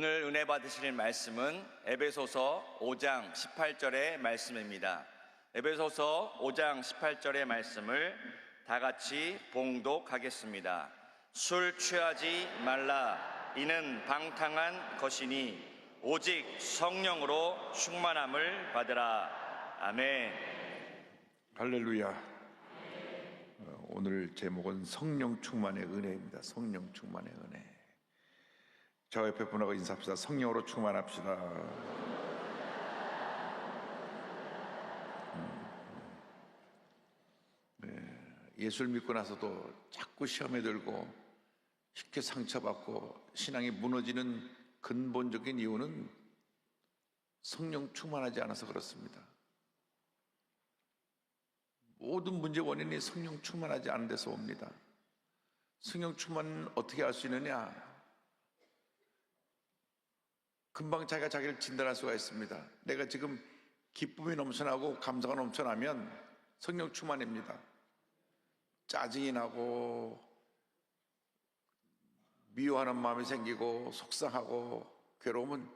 오늘 은혜 받으실 말씀은 에베소서 5장 18절의 말씀입니다. 에베소서 5장 18절의 말씀을 다 같이 봉독하겠습니다. 술 취하지 말라. 이는 방탕한 것이니 오직 성령으로 충만함을 받으라. 아멘. 할렐루야. 오늘 제목은 성령 충만의 은혜입니다. 성령 충만의 은혜. 저 옆에 분하고 인사합시다. 성령으로 충만합시다. 예수를 믿고 나서도 자꾸 시험에 들고 쉽게 상처받고 신앙이 무너지는 근본적인 이유는 성령 충만하지 않아서 그렇습니다. 모든 문제 원인이 성령 충만하지 않은 데서 옵니다. 성령 충만은 어떻게 알 수 있느냐? 금방 자기가 자기를 진단할 수가 있습니다. 내가 지금 기쁨이 넘쳐나고 감사가 넘쳐나면 성령 충만입니다. 짜증이 나고 미워하는 마음이 생기고 속상하고 괴로움은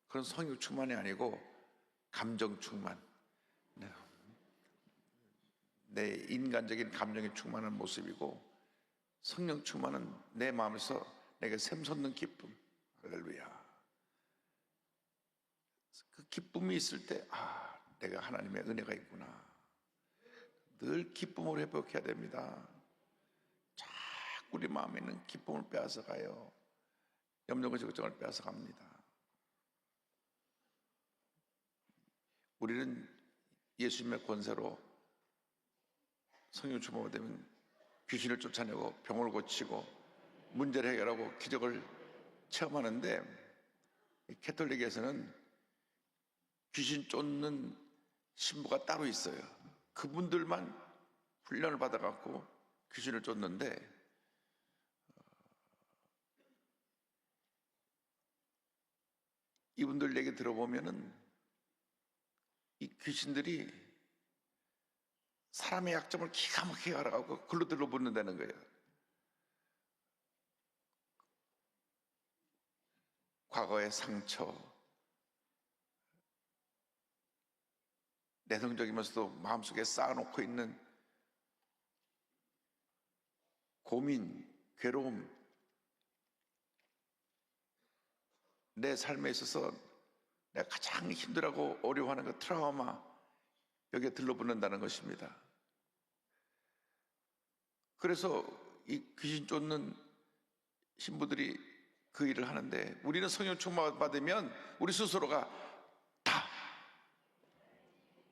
그런 성령 충만이 아니고 감정 충만, 내 인간적인 감정이 충만한 모습이고, 성령 충만은 내 마음에서 내게 샘솟는 기쁨. 할렐루야. 그 기쁨이 있을 때 내가 하나님의 은혜가 있구나. 늘 기쁨을 회복해야 됩니다. 자꾸 우리 마음에 있는 기쁨을 빼앗아가요. 염려과 걱정을 빼앗아갑니다. 우리는 예수님의 권세로 성령 충만이 되면 귀신을 쫓아내고 병을 고치고 문제를 해결하고 기적을 체험하는데, 캐톨릭에서는 귀신 쫓는 신부가 따로 있어요. 그분들만 훈련을 받아갖고 귀신을 쫓는데, 이분들 얘기 들어보면은 이 귀신들이 사람의 약점을 기가 막히게 알아가고 글로 들러붙는다는 거예요. 과거의 상처, 내성적이면서도 마음속에 쌓아놓고 있는 고민, 괴로움, 내 삶에 있어서 내가 가장 힘들어하고 어려워하는 그 트라우마, 여기에 들러붙는다는 것입니다. 그래서 이 귀신 쫓는 신부들이 그 일을 하는데, 우리는 성령 충만 받으면 우리 스스로가 다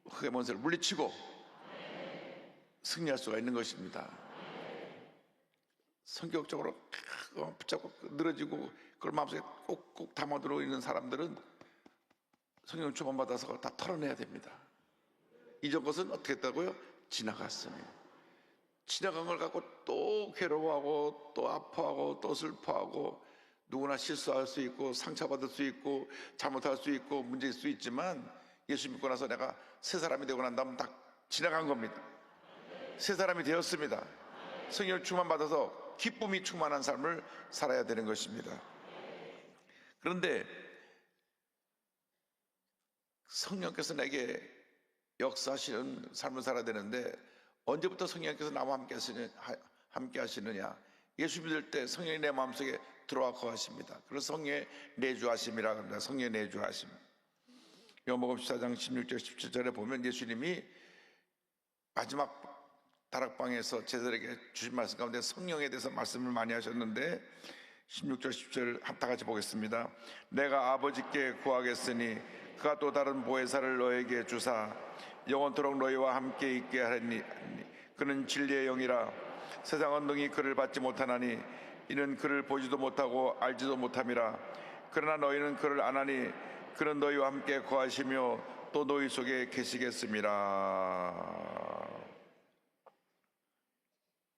흑의 먼지를 물리치고 승리할 수가 있는 것입니다. 성격적으로 붙잡고 늘어지고 그걸 마음속에 꼭꼭 담아들어 있는 사람들은 성령 충만 받아서 다 털어내야 됩니다. 이전 것은 어떻게 했다고요? 지나갔으니. 지나간 걸 갖고 또 괴로워하고 또 아파하고 또 슬퍼하고, 누구나 실수할 수 있고 상처받을 수 있고 잘못할 수 있고 문제일 수 있지만, 예수 믿고 나서 내가 새 사람이 되고 난 다음 다 지나간 겁니다. 새 사람이 되었습니다. 성령 충만 받아서 기쁨이 충만한 삶을 살아야 되는 것입니다. 그런데 성령께서 내게 역사하시는 삶을 살아야 되는데, 언제부터 성령께서 나와 함께 하시느냐? 예수 믿을 때 성령이 내 마음속에 들어와 거하십니다. 그래서 성령의 내주하심이라 합니다. 성령의 내주하심. 요한복음 14장 16절 17절에 보면 예수님이 마지막 다락방에서 제자들에게 주신 말씀 가운데 성령에 대해서 말씀을 많이 하셨는데, 16절 17절 다 같이 보겠습니다. 내가 아버지께 구하겠으니 그가 또 다른 보혜사를 너에게 주사 영원토록 너희와 함께 있게 하리니 그는 진리의 영이라. 세상은 능히 그를 받지 못하나니 이는 그를 보지도 못하고 알지도 못함이라. 그러나 너희는 그를 아나니 그는 너희와 함께 거하시며 또 너희 속에 계시겠음이라.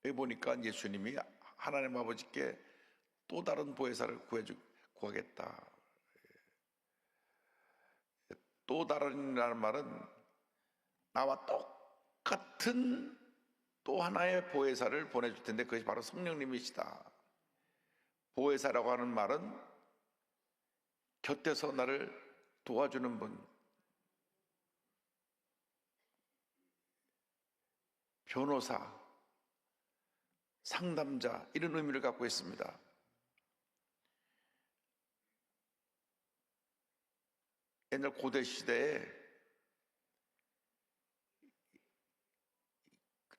여기 보니까 예수님이 하나님 아버지께 또 다른 보혜사를 구하겠다. 또 다른이라는 말은 나와 똑같은 또 하나의 보혜사를 보내줄 텐데, 그것이 바로 성령님이시다. 보혜사라고 하는 말은 곁에서 나를 도와주는 분, 변호사, 상담자, 이런 의미를 갖고 있습니다. 옛날 고대 시대에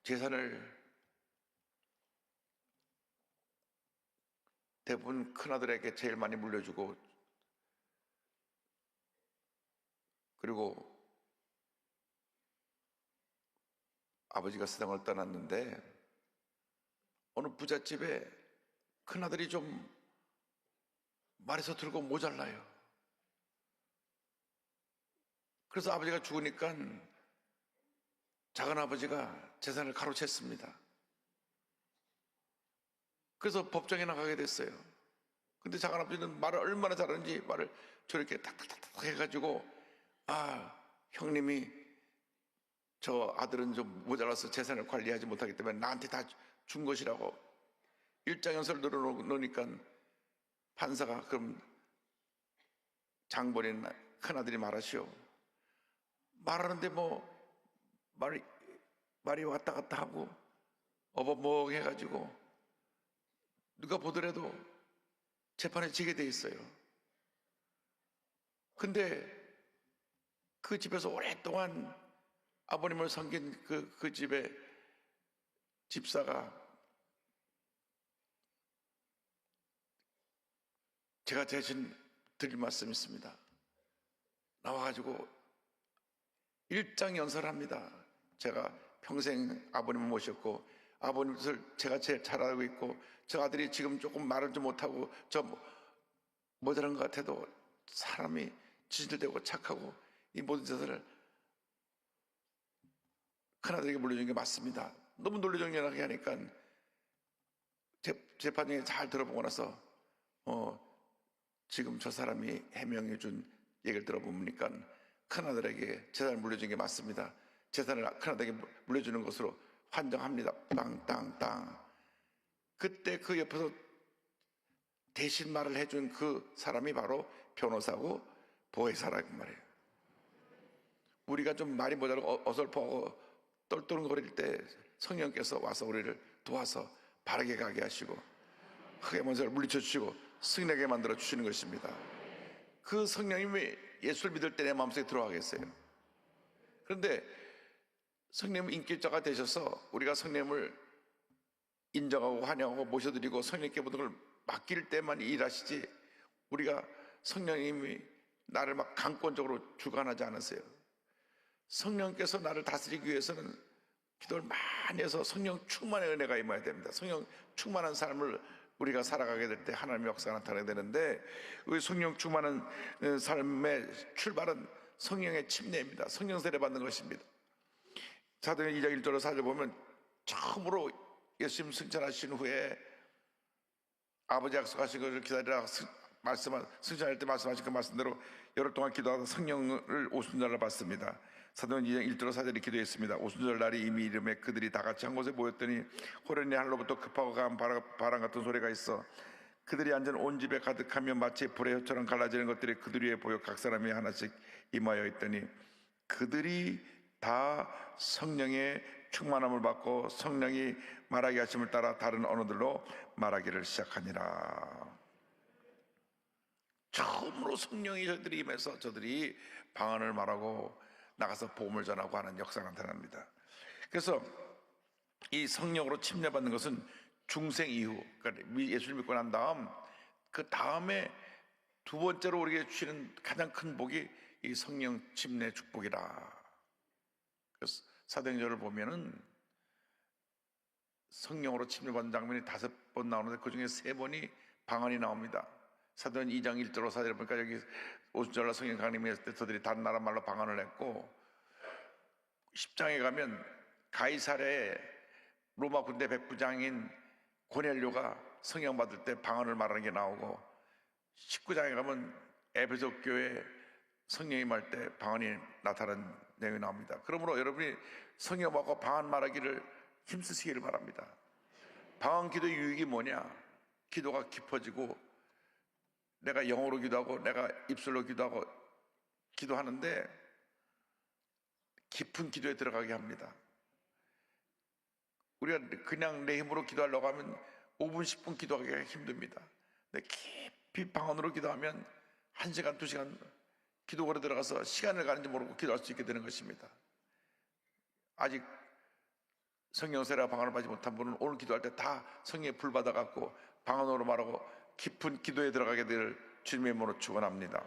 재산을 대부분 큰아들에게 제일 많이 물려주고, 그리고 아버지가 세상을 떠났는데 어느 부잣집에 큰아들이 좀 말이 서툴고 모자라요. 그래서 아버지가 죽으니까 작은아버지가 재산을 가로챘습니다. 그래서 법정에 나가게 됐어요. 근데 작은아버지는 말을 얼마나 잘하는지 말을 저렇게 탁탁탁탁 해가지고, 형님이 저 아들은 좀 모자라서 재산을 관리하지 못하기 때문에 나한테 다 준 것이라고 일장연설을 늘어놓으니까 판사가, 그럼 장본인 큰아들이 말하시오. 말하는데 말이 왔다 갔다 하고 어버먹 해가지고 누가 보더라도 재판에 지게 돼 있어요. 근데 그 집에서 오랫동안 아버님을 섬긴 그 집의 집사가 제가 대신 드릴 말씀이 있습니다. 나와가지고 일장연설합니다. 제가 평생 아버님을 모셨고 아버님을 제가 제일 잘 알고 있고, 저 아들이 지금 조금 말을 좀 못하고 저 모자란 것 같아도 사람이 진실되고 착하고 이 모든 재산을 큰아들에게 물려준 게 맞습니다. 너무 논리정연하게 하니까 재판 중에 잘 들어보고 나서 지금 저 사람이 해명해 준 얘기를 들어보니까 큰아들에게 재산을 물려준 게 맞습니다. 재산을 큰아들에게 물려주는 것으로 환정합니다. 땅땅땅. 그때 그 옆에서 대신 말을 해준 그 사람이 바로 변호사고 보혜사라고 말이에요. 우리가 좀 말이 모자라고 어설퍼하고 똘똘거릴 때 성령께서 와서 우리를 도와서 바르게 가게 하시고 흑의 먼지를 물리쳐 주시고 승리하게 만들어 주시는 것입니다. 그 성령님이 예수를 믿을 때 내 마음속에 들어가겠어요. 그런데 성령 인격자가 되셔서 우리가 성령을 인정하고 환영하고 모셔드리고 성령께 모든 걸 맡길 때만 일하시지, 우리가 성령님이 나를 막 강권적으로 주관하지 않으세요. 성령께서 나를 다스리기 위해서는 기도를 많이 해서 성령 충만의 은혜가 임해야 됩니다. 성령 충만한 삶을 우리가 살아가게 될 때 하나님의 역사가 나타나게 되는데, 우리 성령 충만한 삶의 출발은 성령의 침례입니다. 성령 세례 받는 것입니다. 사도행 2장 1절로 4절 보면 처음으로 예수님 승천하신 후에 아버지 약속하신 것을 기다리라 승천할 때 말씀하신 그 말씀대로 열흘 동안 기도하다 성령을 오순절날 받습니다. 사도행 2장 1절로 4절이 기도했습니다. 오순절 날이 이미 이름에 그들이 다 같이 한 곳에 모였더니 호련히 하늘로부터 급하고 강한 바람 같은 소리가 있어 그들이 앉은 온 집에 가득하며 마치 불의 혀처럼 갈라지는 것들이 그들 위에 보여 각 사람이 하나씩 임하여 있더니 그들이 다 성령의 충만함을 받고 성령이 말하게 하심을 따라 다른 언어들로 말하기를 시작하니라. 처음으로 성령이 저들이 임해서 저들이 방언을 말하고 나가서 복음을 전하고 하는 역사가 나타납니다. 그래서 이 성령으로 침례받는 것은 중생 이후, 그러니까 예수를 믿고 난 다음 그 다음에 두 번째로 우리에게 주시는 가장 큰 복이 이 성령 침례 축복이라. 그래서 사도행전을 보면은 성령으로 침례받는 장면이 5번 나오는데 그 중에 3번이 방언이 나옵니다. 사도행 2장 1절로 4절 보니까 여기 오순절날 성령 강림이 했을 때 저들이 다른 나라 말로 방언을 했고, 10장에 가면 가이사랴의 로마 군대 백부장인 고넬료가 성령 받을 때 방언을 말하는 게 나오고, 19장에 가면 에베소 교회 성령이 말 때 방언이 나타나는 내용이 나옵니다. 그러므로 여러분이 성령 받고 방언 말하기를 힘쓰시기를 바랍니다. 방언 기도의 유익이 뭐냐? 기도가 깊어지고 내가 영어로 기도하고 내가 입술로 기도하고 기도하는데 깊은 기도에 들어가게 합니다. 우리가 그냥 내 힘으로 기도하려고 하면 5분, 10분 기도하기가 힘듭니다. 근데 깊이 방 안으로 기도하면 1시간, 2시간 기도원에 들어가서 시간을 가는지 모르고 기도할 수 있게 되는 것입니다. 아직 성령 세례가 방 안으로 빠지지 못한 분은 오늘 기도할 때 다 성령의 불 받아갖고 방 안으로 말하고 깊은 기도에 들어가게 될 주님의 이름으로 축원합니다.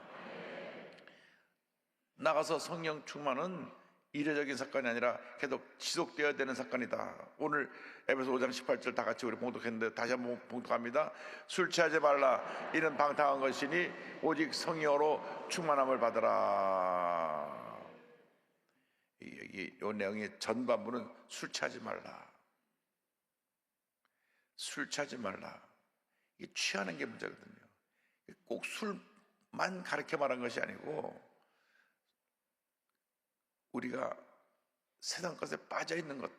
나가서 성령 충만은 이례적인 사건이 아니라 계속 지속되어야 되는 사건이다. 오늘 에베소 5장 18절 다 같이 우리 봉독했는데 다시 한번 봉독합니다. 술 취하지 말라. 이는 방탕한 것이니 오직 성령으로 충만함을 받으라. 이 내용의 전반부는 술 취하지 말라. 술 취하지 말라. 이게 취하는 게 문제거든요. 꼭 술만 가르쳐 말한 것이 아니고 우리가 세상 것에 빠져 있는 것,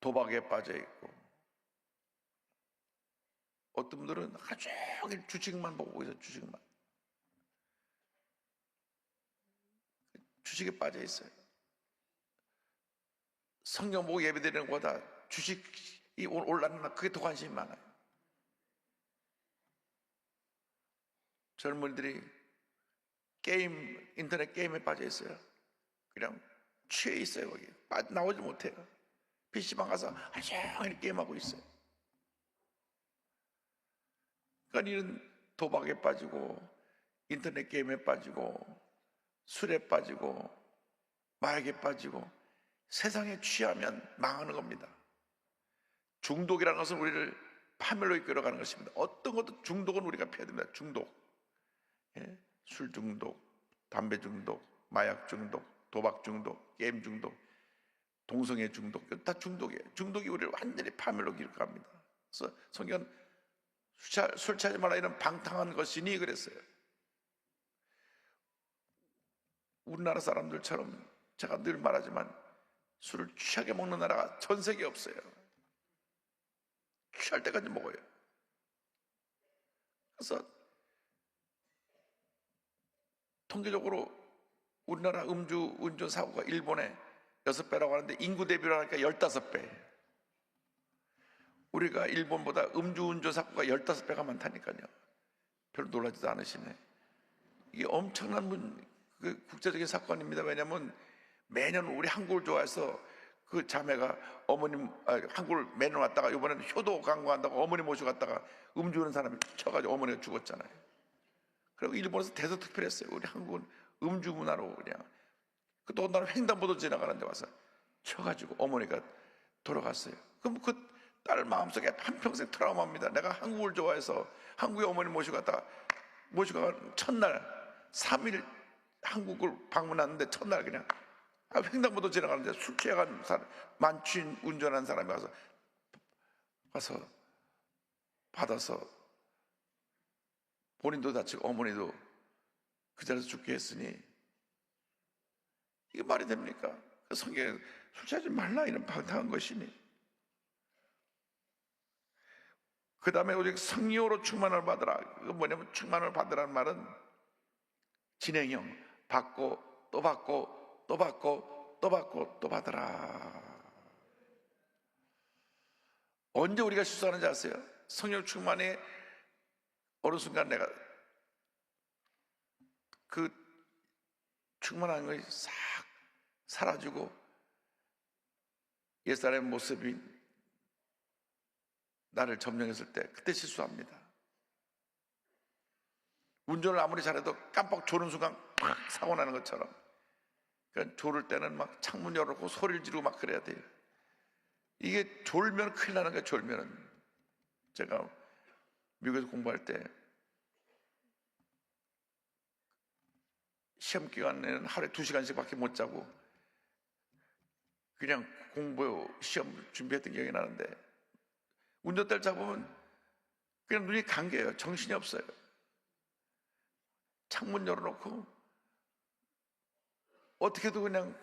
도박에 빠져 있고, 어떤 분들은 하루 종일 주식만 보고 있어요. 주식에 빠져 있어요. 성경 보고 예배드리는 것보다 주식이 올라가는 날 그게 더 관심이 많아요. 젊은이들이 인터넷 게임에 빠져 있어요. 그냥 취해 있어요. 거기 나오지 못해요. PC방 가서 하루 종일 게임하고 있어요. 그러니까 이런 도박에 빠지고 인터넷 게임에 빠지고 술에 빠지고 마약에 빠지고 세상에 취하면 망하는 겁니다. 중독이라는 것은 우리를 파멸로 이끌어가는 것입니다. 어떤 것도 중독은 우리가 피해야 됩니다. 중독. 예? 술 중독, 담배 중독, 마약 중독, 도박 중독, 게임 중독, 동성애 중독, 다 중독이에요. 중독이 우리를 완전히 파멸로 이끌어갑니다. 그래서 성경은 술 취하지 말라 이런 방탕한 것이니 그랬어요. 우리나라 사람들처럼 제가 늘 말하지만 술을 취하게 먹는 나라가 전 세계에 없어요. 취할 때까지 먹어요. 그래서 통계적으로 우리나라 음주 운전 사고가 일본에 6배라고 하는데 인구 대비로 하니까 15배. 우리가 일본보다 음주 운전 사고가 15배가 많다니까요. 별로 놀라지도 않으시네. 이게 엄청난 국제적인 사건입니다. 왜냐하면 매년 우리 한국을 좋아해서 그 자매가 어머님 한국을 매년 왔다가 이번에는 효도 강구한다고 어머니 모시고 갔다가 음주하는 사람이 쳐가지고 어머니가 죽었잖아요. 그리고 일본에서 대서특필했어요. 우리 한국은 음주 문화로 그냥 또 나는 횡단보도 지나가는데 와서 쳐가지고 어머니가 돌아갔어요. 그럼 그 딸 마음속에 한평생 트라우마입니다. 내가 한국을 좋아해서 한국에 어머니 모시고 갔다가 모시고 간 첫날 3일 한국을 방문하는데 첫날 그냥 횡단보도 지나가는데 술 취해간 사람, 만취인 운전한 사람이 와서 받아서 본인도 다치고 어머니도 그 자리에서 죽게 했으니 이게 말이 됩니까? 성경에 술 취하지 말라 이런 방탕한 것이니. 그 다음에 오직 성령으로 충만을 받으라. 이거 뭐냐면 충만을 받으라는 말은 진행형, 받고 또 받고 또 받고 또 받고 또 받으라. 언제 우리가 실수하는지 아세요? 성령 충만이 어느 순간 내가 그 충만한 것이 싹 사라지고 옛사람의 모습이 나를 점령했을 때 그때 실수합니다. 운전을 아무리 잘해도 깜빡 조는 순간 팍 사고 나는 것처럼. 그러니까 졸을 때는 막 창문 열어놓고 소리를 지르고 막 그래야 돼요. 이게 졸면 큰일 나는 거예요. 졸면은. 제가 미국에서 공부할 때 시험 기간에는 하루에 2시간씩밖에 못 자고 그냥 공부 시험 준비했던 기억이 나는데 운전대를 잡으면 그냥 눈이 감겨요. 정신이 없어요. 창문 열어놓고 어떻게도 그냥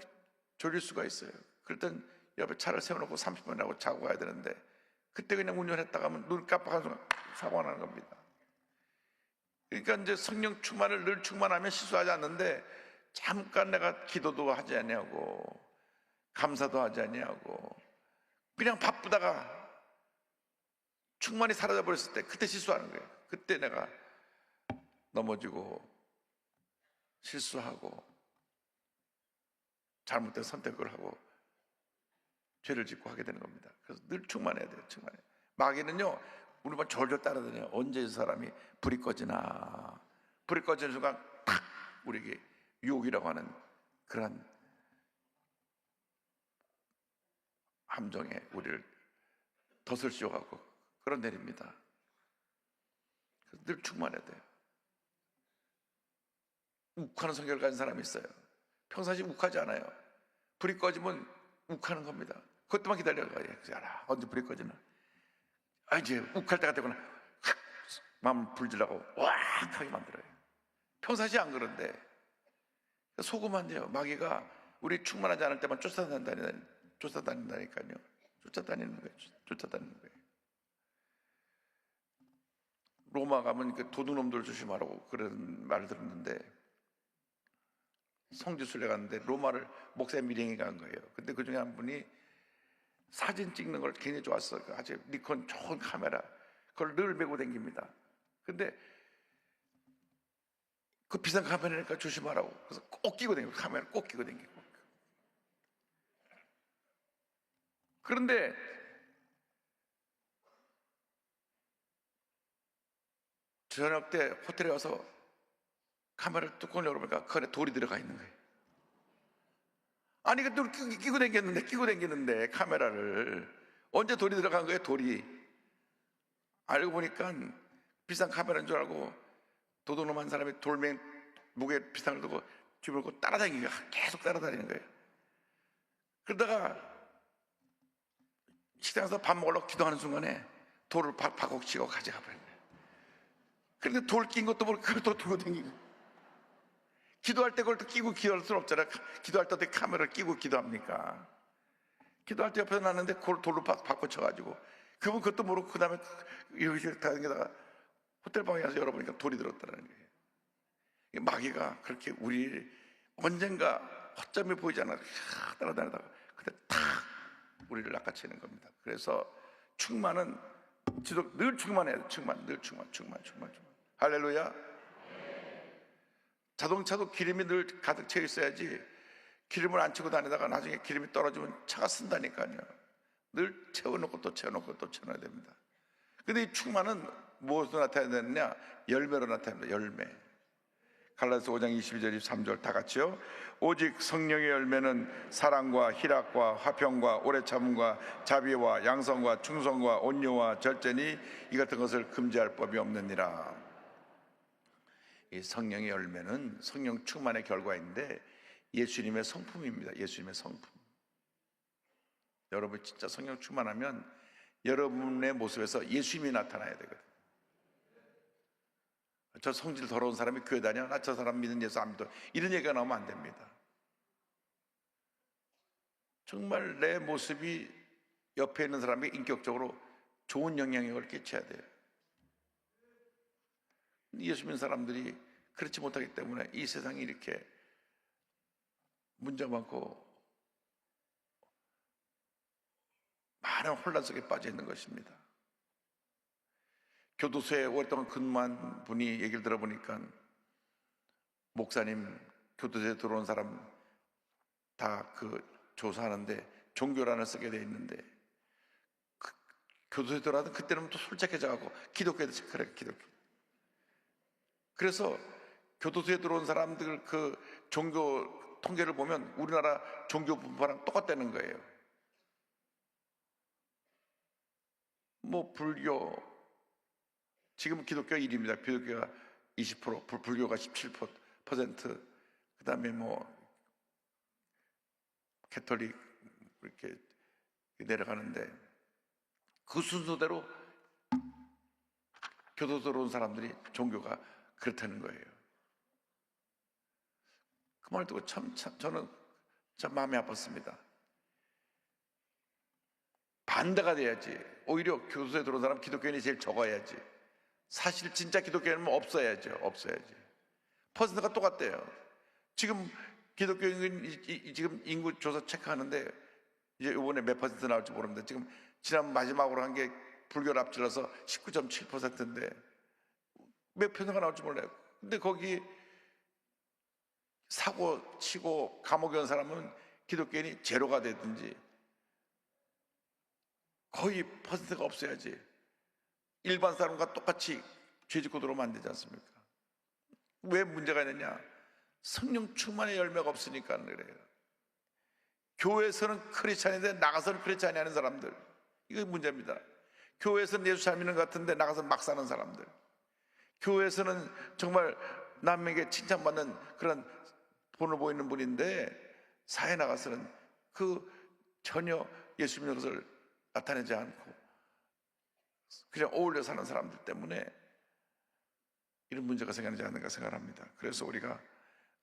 졸릴 수가 있어요. 그럴 땐 옆에 차를 세워놓고 30분 하고 자고 가야 되는데 그때 그냥 운전했다가 하면 눈 깜빡한 순간 사고가 나는 겁니다. 그러니까 이제 성령 충만을 늘 충만하면 실수하지 않는데, 잠깐 내가 기도도 하지 아니하고 감사도 하지 아니하고 그냥 바쁘다가 충만이 사라져 버렸을 때, 그때 실수하는 거예요. 그때 내가 넘어지고 실수하고 잘못된 선택을 하고 죄를 짓고 하게 되는 겁니다. 그래서 늘 충만해야 돼요. 충만해. 마귀는요, 우리만 졸졸 따라다녀요. 언제 이 사람이 불이 꺼지나. 불이 꺼지는 순간 탁 우리에게 유혹이라고 하는 그런 함정에 우리를 덫을 씌워갖고 끌어내립니다. 그래서 늘 충만해야 돼요. 욱하는 성격을 가진 사람이 있어요. 평상시 욱하지 않아요. 불이 꺼지면 욱하는 겁니다. 그것도만 기다려요. 알아. 언제 불이 꺼지나. 이제 욱할 때가 되거나 마음 불질라고 와 하게 만들어요. 평상시 안 그런데 속으면 안 돼요. 마귀가 우리 충만하지 않을 때만 쫓아다닌다니까요. 쫓아다니는 거예요. 로마 가면 그 도둑놈들 조심하라고 그런 말을 들었는데, 성지순례 갔는데 로마를 목사의 밀행에 간 거예요. 근데 그 중에 한 분이 사진 찍는 걸 굉장히 좋아했어요. 아주 니콘 좋은 카메라, 그걸 늘 메고 다닙니다. 근데 그 비싼 카메라니까 조심하라고. 그래서 꼭 끼고 다니고, 카메라 꼭 끼고 다니고. 그런데 저녁 때 호텔에 와서 카메라 뚜껑을 열어보니까 그 안에 돌이 들어가 있는 거예요. 아니, 그 끼고 다녔는데 카메라를 언제 돌이 들어간 거예요? 돌이. 알고 보니까 비싼 카메라인 줄 알고 도둑놈 한 사람이 돌멩이 무게 비싼 걸 두고 집을 따라다니는 거예요. 계속 따라다니는 거예요. 그러다가 식당에서 밥 먹으려고 기도하는 순간에 돌을 바곡 치고 가져가 버린 거예요. 그런데 돌 낀 것도 모르고 그걸 또 들고 다니고. 기도할 때 그걸 또 끼고 기도할 수는 없잖아요. 기도할 때 어떻게 카메라를 끼고 기도합니까? 기도할 때 옆에 놨는데 그걸 돌로 바꿔 쳐가지고, 그분 그것도 모르고 그 다음에 여기서 다니다가 호텔방에 가서 열어보니까 돌이 들었다는 거예요. 마귀가 그렇게 우리 언젠가 허점이 보이지 않아 따라다니다가 그때 탁 우리를 낚아채는 겁니다. 그래서 충만은 늘 충만해야 돼. 늘 충만. 할렐루야. 자동차도 기름이 늘 가득 채 있어야지, 기름을 안 채고 다니다가 나중에 기름이 떨어지면 차가 쓴다니까요. 늘 채워놓고 또 채워놔야 됩니다. 근데 이 충만은 무엇으로 나타내야 되느냐? 열매로 나타납니다. 열매. 갈라디아서 5장 22절 23절 다 같이요. 오직 성령의 열매는 사랑과 희락과 화평과 오래 참음과 자비와 양성과 충성과 온유와 절제니 이 같은 것을 금지할 법이 없느니라. 이 성령의 열매는 성령 충만의 결과인데 예수님의 성품입니다. 예수님의 성품. 여러분 진짜 성령 충만하면 여러분의 모습에서 예수님이 나타나야 되거든요. 저 성질 더러운 사람이 교회 다녀? 나 저 사람 믿는 예수 안 믿어. 이런 얘기가 나오면 안 됩니다. 정말 내 모습이 옆에 있는 사람에게 인격적으로 좋은 영향력을 끼쳐야 돼요. 예수 믿는 사람들이 그렇지 못하기 때문에 이 세상이 이렇게 문제 많고 많은 혼란 속에 빠져 있는 것입니다. 교도소에 오랫동안 근무한 분이 얘기를 들어보니까, 목사님, 교도소에 들어온 사람 다 조사하는데 종교란을 쓰게 돼 있는데, 교도소에 들어가던 그때는 또 솔직해져가고 기독교에도 체크를 해요. 기독교. 그래서 교도소에 들어온 사람들 그 종교 통계를 보면 우리나라 종교 분파랑 똑같다는 거예요. 뭐 불교, 지금 기독교가 1위입니다. 기독교가 20%, 불교가 17%, 그 다음에 뭐 캐톨릭 이렇게 내려가는데, 그 순서대로 교도소 들어온 사람들이 종교가 그렇다는 거예요. 그 말 듣고 저는 참 마음이 아팠습니다. 반대가 돼야지. 오히려 교도소에 들어온 사람 기독교인이 제일 적어야지. 사실 진짜 기독교인은 없어야죠. 없어야지. 퍼센트가 똑같대요. 지금 기독교인 지금 인구 조사 체크하는데 이제 이번에 몇 퍼센트 나올지 모르는데 지금 지난 마지막으로 한 게 불교를 앞질러서 19.7%인데 몇 퍼센트가 나올지 몰라요. 근데 거기 사고 치고 감옥에 온 사람은 기독교인이 제로가 되든지 거의 퍼센트가 없어야지 일반 사람과 똑같이 죄 짓고 들어오면 안 되지 않습니까? 왜 문제가 있느냐? 성령 충만의 열매가 없으니까 그래요. 교회에서는 크리스찬인데 나가서는 크리스찬이 아닌 사람들, 이게 문제입니다. 교회에서는 예수 잘 믿는 것 같은데 나가서 막 사는 사람들, 교회에서는 정말 남에게 칭찬받는 그런 본을 보이는 분인데 사회 나가서는 그 전혀 예수 믿는 것을 나타내지 않고 그냥 어울려 사는 사람들 때문에 이런 문제가 생기지 않는가 생각합니다. 그래서 우리가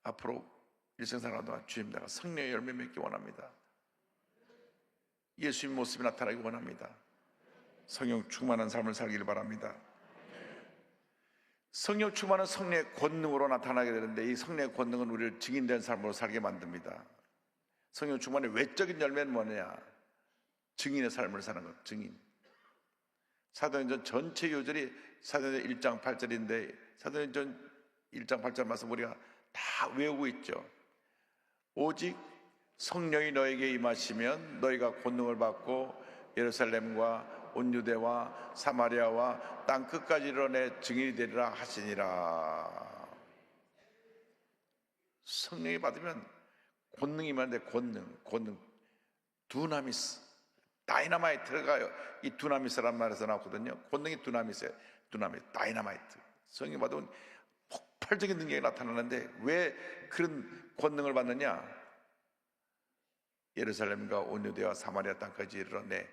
앞으로 일생생활 동안 주님 내가 성령의 열매 맺기 원합니다. 예수님 모습이 나타나기 원합니다. 성령 충만한 삶을 살기를 바랍니다. 성령 충만은 성령의 권능으로 나타나게 되는데 이 성령의 권능은 우리를 증인된 삶으로 살게 만듭니다. 성령 충만의 외적인 열매는 뭐냐? 증인의 삶을 사는 것, 증인. 사도행전 전체 요절이 사도행전 1장 8절인데 사도행전 1장 8절 말씀 우리가 다 외우고 있죠. 오직 성령이 너에게 임하시면 너희가 권능을 받고 예루살렘과 온 유대와 사마리아와 땅 끝까지 이르러 내 증인이 되리라 하시니라. 성령이 받으면 권능이 임하는데 권능 두나미스, 다이너마이트가 이 두나미스란 말에서 나왔거든요. 권능이 두나미스예요. 다이너마이트. 성령이 받으면 폭발적인 능력이 나타나는데 왜 그런 권능을 받느냐? 예루살렘과 온 유대와 사마리아 땅까지 이르러 내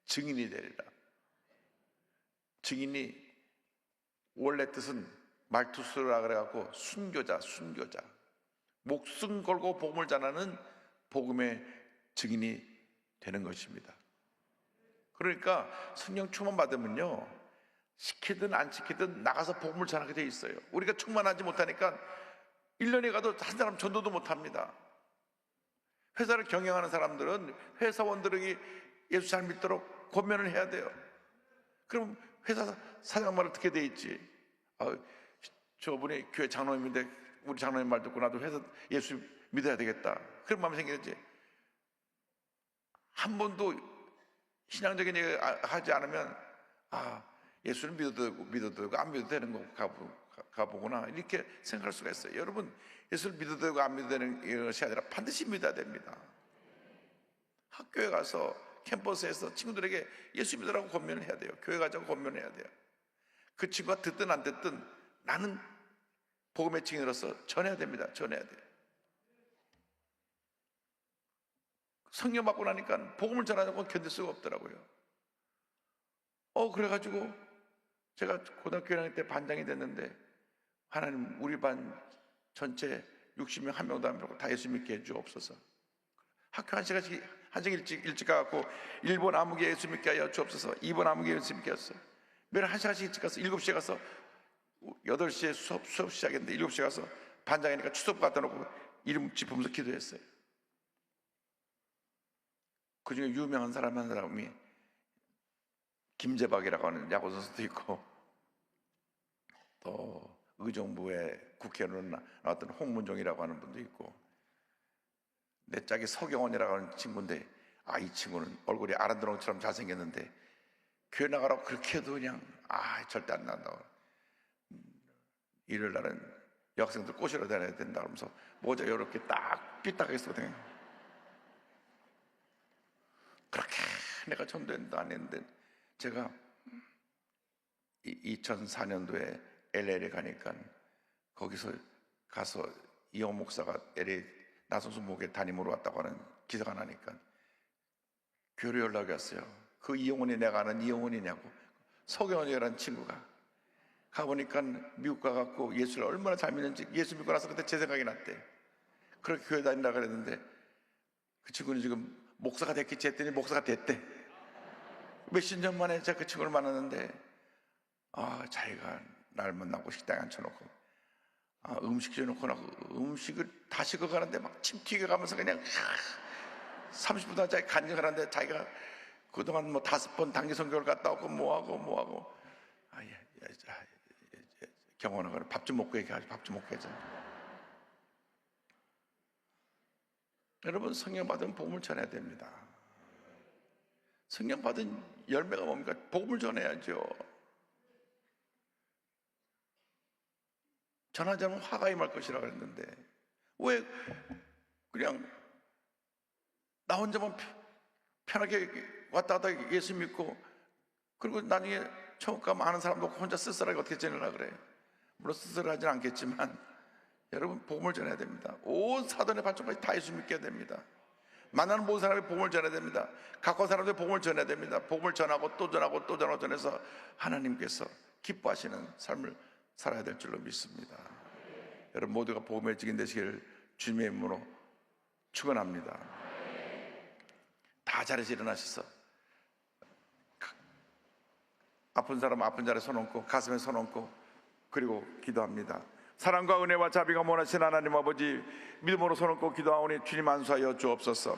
증인이 되리라. 증인이 원래 뜻은 말투스라 그래갖고 순교자. 목숨 걸고 복음을 전하는 복음의 증인이 되는 것입니다. 그러니까 성령 충만 받으면요, 시키든 안 시키든 나가서 복음을 전하게 돼 있어요. 우리가 충만하지 못하니까 1년에 가도 한 사람 전도도 못합니다. 회사를 경영하는 사람들은 회사원들에게 예수 잘 믿도록 권면을 해야 돼요. 그럼 회사 사장 말을 듣게 돼 있지. 저분이 교회 장로님인데 우리 장로님 말 듣고 나도 회사 예수 믿어야 되겠다, 그런 마음이 생기지. 한 번도 신앙적인 얘기 하지 않으면 예수를 믿어도 되고 안 믿어도 되는 거 가보구나 이렇게 생각할 수가 있어요. 여러분, 예수를 믿어도 되고 안 믿어도 되는 것이 아니라 반드시 믿어야 됩니다. 학교에 가서 캠퍼스에서 친구들에게 예수 믿으라고 권면을 해야 돼요. 교회 가자고 권면을 해야 돼요. 그 친구가 듣든 안 듣든 나는 복음의 증인으로서 전해야 됩니다. 전해야 돼요. 성령 받고 나니까 복음을 전하는 건 견딜 수가 없더라고요. 그래가지고 제가 고등학교 1학년 때 반장이 됐는데 하나님 우리 반 전체 60명 한 명도 안 믿고 다 예수 믿게 해주옵소서. 학교 한 시간 일찍 가갖고 1번 아무개 예수 믿게 하여 주옵소서, 2번 아무개 예수 믿게 하소서. 매일 한 시간씩 일찍 가서 7시에 가서 8시에 수업 시작했는데 7시에 가서 반장이니까 추석 갖다 놓고 이름 짚으면서 기도했어요. 그 중에 유명한 사람 한 사람이 김재박이라고 하는 야구선수도 있고 또 의정부의 국회의원으로 나왔던 홍문종이라고 하는 분도 있고 내 짝이 서경원이라고 하는 친구인데 이 친구는 얼굴이 아란드롱처럼 잘생겼는데 교회 나가라고 그렇게 해도 그냥 절대 안 난다고. 일요일 날은 여학생들 꼬시러 다녀야 된다 그러면서 모자 이렇게 딱 삐딱하게 쓰거든요. 그렇게 내가 전도했는데 안 했는데 제가 2004년도에 LA에 가니까 거기서 가서 이영 목사가 LA 나선수 목회 담임으로 왔다고 하는 기사가 나니까 교회 연락이 왔어요. 그 이영훈이 내가 아는 이영훈이냐고. 서경원이라는 친구가 가보니까 미국 가갖고 예수를 얼마나 잘 믿는지 예수 믿고 나서 그때 제 생각이 났대. 그렇게 교회 다닌다 그랬는데 그 친구는 지금 목사가 됐겠지 했더니 목사가 됐대. 몇십 년 만에 제가 그 친구를 만났는데 자기가 날 만나고 식당에 앉혀놓고 음식 줘놓고 음식을 다 식어가는데 막 침 튀겨가면서 그냥 30분 동안 자기 간증하는데 자기가 그동안 뭐 5번 단기 선교를 갔다 오고 뭐하고 경원하고 밥 좀 먹고 얘기하지. 밥 좀 먹고 얘기하자. 여러분, 성령 받은 복음을 전해야 됩니다. 성령 받은 열매가 뭡니까? 복음을 전해야죠. 전하지 않으면 화가 임할 것이라 그랬는데 왜 그냥 나 혼자만 편하게 왔다 갔다 예수 믿고 그리고 나중에 천국 가면 아는 사람도 없고 혼자 쓸쓸하게 어떻게 지내려고 그래? 물론 쓸쓸하진 않겠지만 여러분, 복음을 전해야 됩니다. 온 사돈의 반쪽까지 다 예수 믿게 해야 됩니다. 만나는 모든 사람이 복음을 전해야 됩니다. 가까운 사람들이 복음을 전해야 됩니다. 복음을 전하고 또 전하고 또 전하고 전해서 하나님께서 기뻐하시는 삶을 살아야 될 줄로 믿습니다. 여러분 모두가 복음의 증인 되시기를 주님의 이름으로 축원합니다. 다 자리에서 일어나셔서 아픈 사람 아픈 자리에 손 얹고 가슴에 손 얹고 그리고 기도합니다. 사랑과 은혜와 자비가 원하신 하나님 아버지, 믿음으로 손 얹고 기도하오니 주님 안수하여 주옵소서.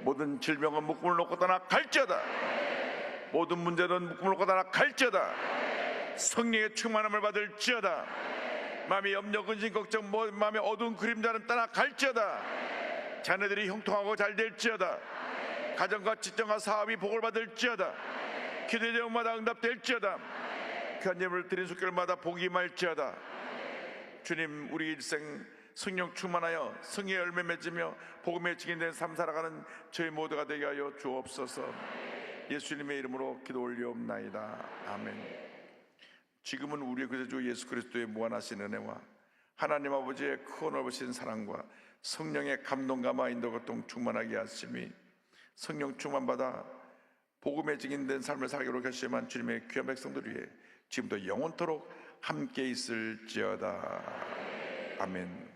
모든 질병은 묶음을 놓고 떠나 갈지어다. 모든 문제는 묶음을 놓고 떠나 갈지어다. 성령의 충만함을 받을지어다. 마음의 염려 근심 걱정 마음의 어두운 그림자는 떠나 갈지어다. 자녀들이 형통하고 잘 될지어다. 가정과 직장과 사업이 복을 받을지어다. 기도의 제목마다 응답될지어다. 귀한 예물을 드린 속결마다 복이 임할지어다. 주님, 우리 일생 성령 충만하여 성의 열매 맺으며 복음의 증인된 삶 살아가는 저희 모두가 되게 하여 주옵소서. 예수님의 이름으로 기도 올리옵나이다. 아멘. 지금은 우리의 구세주 예수 그리스도의 무한하신 은혜와 하나님 아버지의 크고 넓으신 사랑과 성령의 감동감화 인도 고통 충만하게 하심이 성령 충만받아 복음의 증인된 삶을 살기로 결심한 주님의 귀한 백성들 위해 지금도 영원토록 함께 있을지어다. 아멘.